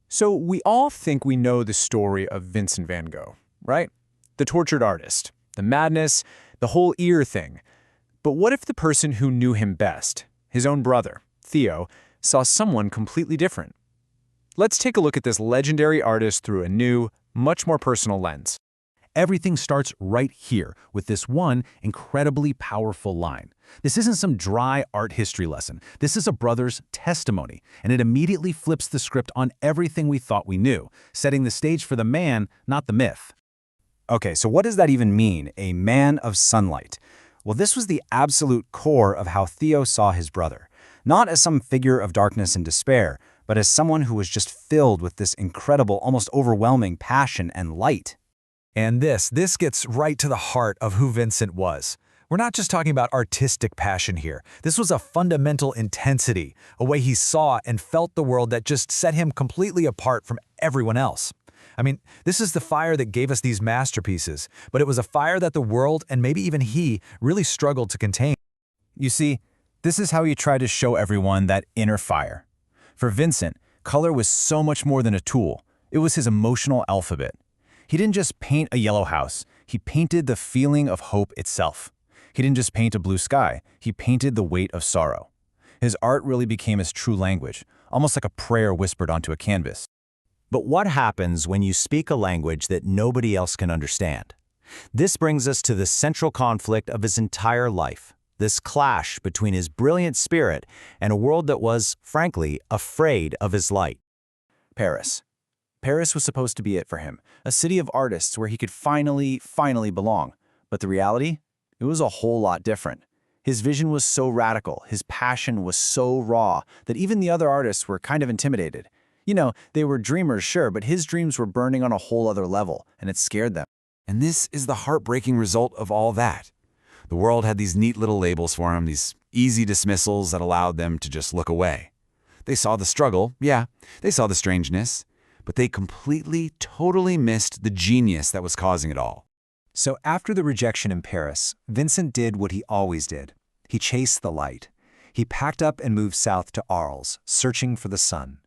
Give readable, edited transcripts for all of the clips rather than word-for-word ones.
So we all think we know the story of Vincent van Gogh, right? The tortured artist, the madness, the whole ear thing. But what if the person who knew him best, his own brother, Theo, saw someone completely different? Let's take a look at this legendary artist through a new, much more personal lens. Everything starts right here with this one incredibly powerful line. This isn't some dry art history lesson. This is a brother's testimony, and it immediately flips the script on everything we thought we knew, setting the stage for the man, not the myth. Okay, so what does that even mean, a man of sunlight? Well, this was the absolute core of how Theo saw his brother, not as some figure of darkness and despair, but as someone who was just filled with this incredible, almost overwhelming passion and light. And this gets right to the heart of who Vincent was. We're not just talking about artistic passion here. This was a fundamental intensity, a way he saw and felt the world that just set him completely apart from everyone else. I mean, this is the fire that gave us these masterpieces, but it was a fire that the world, and maybe even he, really struggled to contain. You see, this is how he tried to show everyone that inner fire. For Vincent, color was so much more than a tool. It was his emotional alphabet. He didn't just paint a yellow house, he painted the feeling of hope itself. He didn't just paint a blue sky, he painted the weight of sorrow. His art really became his true language, almost like a prayer whispered onto a canvas. But what happens when you speak a language that nobody else can understand? This brings us to the central conflict of his entire life, this clash between his brilliant spirit and a world that was, frankly, afraid of his light. Paris. Paris was supposed to be it for him, a city of artists where he could finally belong. But the reality? It was a whole lot different. His vision was so radical, his passion was so raw, that even the other artists were kind of intimidated. You know, they were dreamers, sure, but his dreams were burning on a whole other level, and it scared them. And this is the heartbreaking result of all that. The world had these neat little labels for him, these easy dismissals that allowed them to just look away. They saw the struggle, yeah, they saw the strangeness, but they completely, totally missed the genius that was causing it all. So after the rejection in Paris, Vincent did what he always did. He chased the light. He packed up and moved south to Arles, searching for the sun.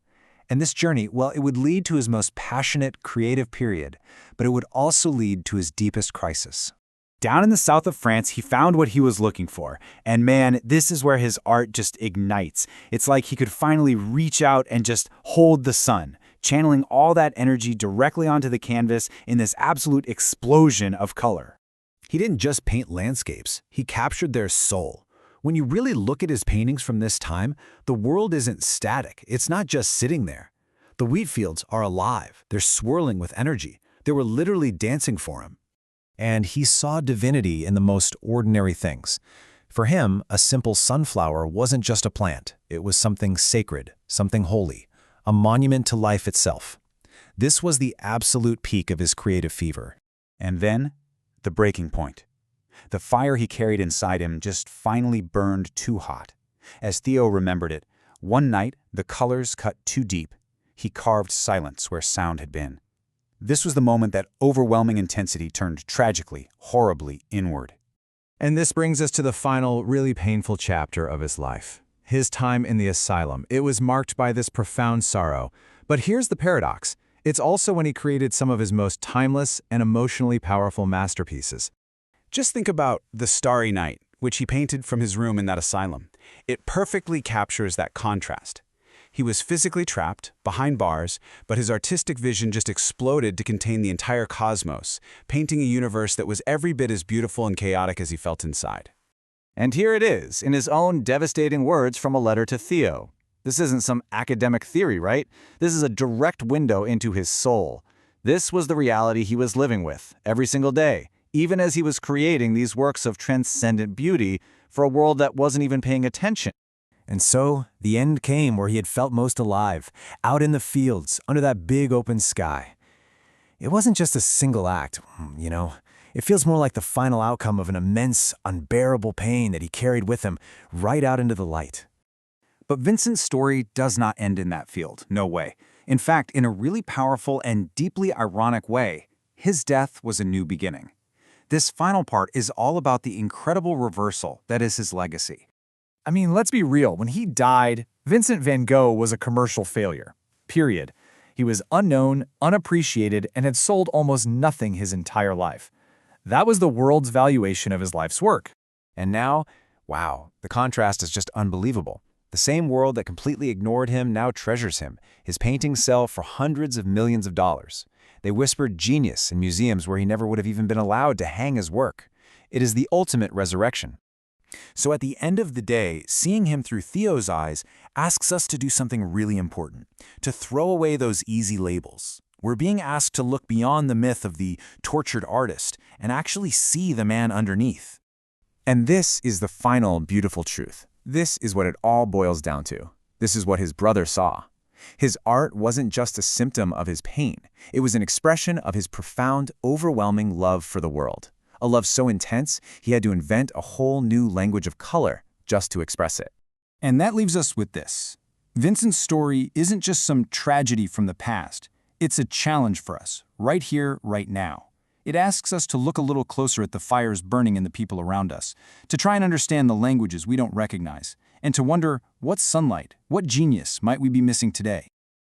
And this journey, well, it would lead to his most passionate, creative period, but it would also lead to his deepest crisis. Down in the south of France, he found what he was looking for. And man, this is where his art just ignites. It's like he could finally reach out and just hold the sun, channeling all that energy directly onto the canvas in this absolute explosion of color. He didn't just paint landscapes, he captured their soul. When you really look at his paintings from this time, the world isn't static, it's not just sitting there. The wheat fields are alive, they're swirling with energy. They were literally dancing for him. And he saw divinity in the most ordinary things. For him, a simple sunflower wasn't just a plant, it was something sacred, something holy, a monument to life itself. This was the absolute peak of his creative fever. And then, the breaking point. The fire he carried inside him just finally burned too hot. As Theo remembered it, one night the colors cut too deep. He carved silence where sound had been. This was the moment that overwhelming intensity turned tragically, horribly inward. And this brings us to the final, really painful chapter of his life. His time in the asylum. It was marked by this profound sorrow. But here's the paradox. It's also when he created some of his most timeless and emotionally powerful masterpieces. Just think about The Starry Night, which he painted from his room in that asylum. It perfectly captures that contrast. He was physically trapped, behind bars, but his artistic vision just exploded to contain the entire cosmos, painting a universe that was every bit as beautiful and chaotic as he felt inside. And here it is, in his own devastating words from a letter to Theo. This isn't some academic theory, right? This is a direct window into his soul. This was the reality he was living with, every single day, even as he was creating these works of transcendent beauty for a world that wasn't even paying attention. And so, the end came where he had felt most alive, out in the fields, under that big open sky. It wasn't just a single act, you know. It feels more like the final outcome of an immense, unbearable pain that he carried with him right out into the light. But Vincent's story does not end in that field, no way. In fact, in a really powerful and deeply ironic way, his death was a new beginning. This final part is all about the incredible reversal that is his legacy. I mean, let's be real. When he died, Vincent van Gogh was a commercial failure. Period. He was unknown, unappreciated, and had sold almost nothing his entire life. That was the world's valuation of his life's work. And now, wow, the contrast is just unbelievable. The same world that completely ignored him now treasures him. His paintings sell for hundreds of millions of dollars. They whispered genius in museums where he never would have even been allowed to hang his work. It is the ultimate resurrection. So at the end of the day, seeing him through Theo's eyes asks us to do something really important, to throw away those easy labels. We're being asked to look beyond the myth of the tortured artist and actually see the man underneath. And this is the final beautiful truth. This is what it all boils down to. This is what his brother saw. His art wasn't just a symptom of his pain. It was an expression of his profound, overwhelming love for the world. A love so intense, he had to invent a whole new language of color just to express it. And that leaves us with this. Vincent's story isn't just some tragedy from the past. It's a challenge for us, right here, right now. It asks us to look a little closer at the fires burning in the people around us, to try and understand the languages we don't recognize, and to wonder what sunlight, what genius might we be missing today.